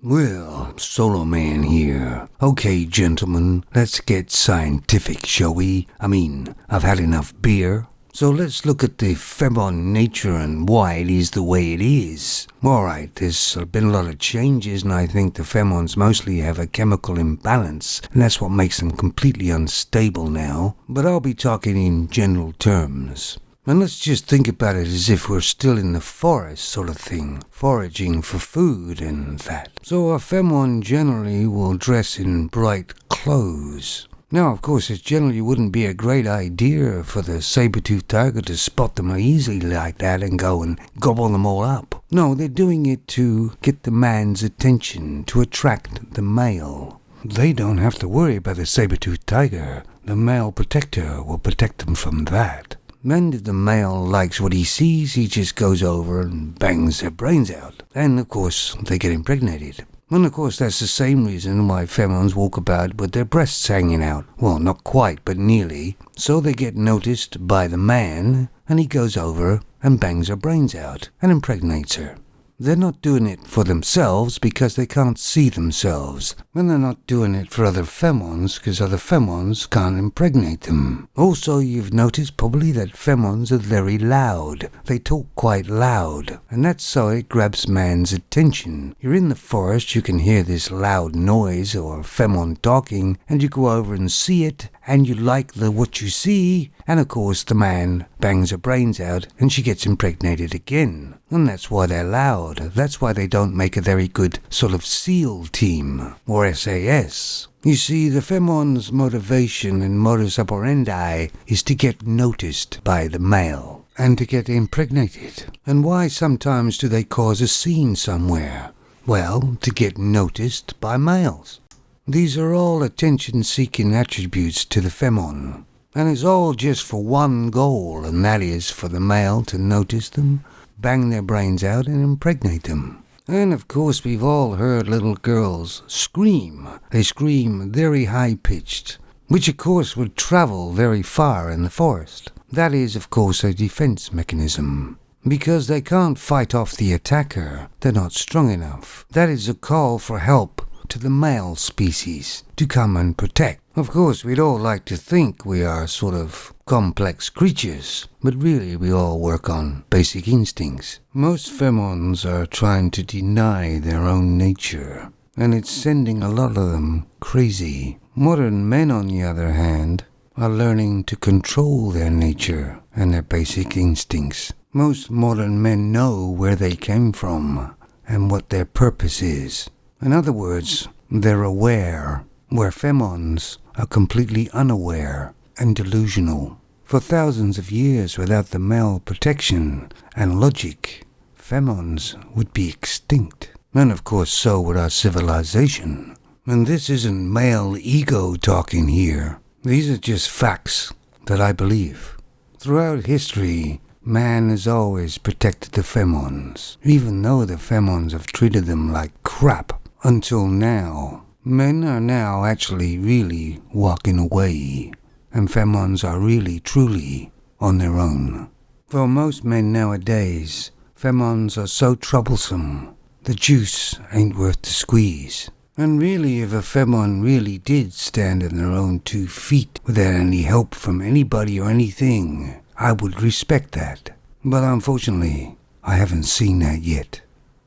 Well, Solo Man here. Okay, gentlemen, let's get scientific, shall we? I've had enough beer. So let's look at the pheromone nature and why it is the way it is. Alright, there's been a lot of changes, and I think the pheromones mostly have a chemical imbalance, and that's what makes them completely unstable now. But I'll be talking in general terms. And let's just think about it as if we're still in the forest sort of thing, foraging for food and that. So a pheromone generally will dress in bright clothes. Now, of course, it generally wouldn't be a great idea for the saber-toothed tiger to spot them easily like that and go and gobble them all up. No, they're doing it to get the man's attention, to attract the male. They don't have to worry about the saber-toothed tiger. The male protector will protect them from that. Then if the male likes what he sees, he just goes over and bangs their brains out. And, of course, they get impregnated. And of course that's the same reason why pheromones walk about with their breasts hanging out. Well, not quite, but nearly. So they get noticed by the man, and he goes over and bangs her brains out and impregnates her. They're not doing it for themselves because they can't see themselves. And they're not doing it for other pheromones because other pheromones can't impregnate them. Also, you've noticed probably that pheromones are very loud. They talk quite loud. And that's so it grabs man's attention. You're in the forest, you can hear this loud noise or pheromone talking, and you go over and see it, and you like what you see, and of course the man bangs her brains out and she gets impregnated again. And that's why they're loud. That's why they don't make a very good sort of SEAL team, or SAS. You see, the pheromone's motivation and modus operandi is to get noticed by the male, and to get impregnated. And why sometimes do they cause a scene somewhere? Well, to get noticed by males. These are all attention-seeking attributes to the pheromone, and it's all just for one goal, and that is for the male to notice them, bang their brains out, and impregnate them. And of course we've all heard little girls scream. They scream very high-pitched, which of course would travel very far in the forest. That is, of course, a defense mechanism. Because they can't fight off the attacker, they're not strong enough. That is a call for help to the male species to come and protect. Of course, we'd all like to think we are sort of complex creatures, but really we all work on basic instincts. Most pheromones are trying to deny their own nature, and it's sending a lot of them crazy. Modern men, on the other hand, are learning to control their nature and their basic instincts. Most modern men know where they came from and what their purpose is. In other words, they're aware, where pheromones are completely unaware and delusional. For thousands of years without the male protection and logic, pheromones would be extinct. And of course so would our civilization. And this isn't male ego talking here. These are just facts that I believe. Throughout history, man has always protected the pheromones, even though the pheromones have treated them like crap. Until now, men are now actually really walking away, and pheromones are really truly on their own. For most men nowadays, pheromones are so troublesome, the juice ain't worth the squeeze. And really, if a pheromone really did stand on their own 2 feet without any help from anybody or anything, I would respect that. But unfortunately, I haven't seen that yet.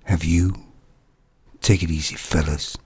Have you? Take it easy, fellas.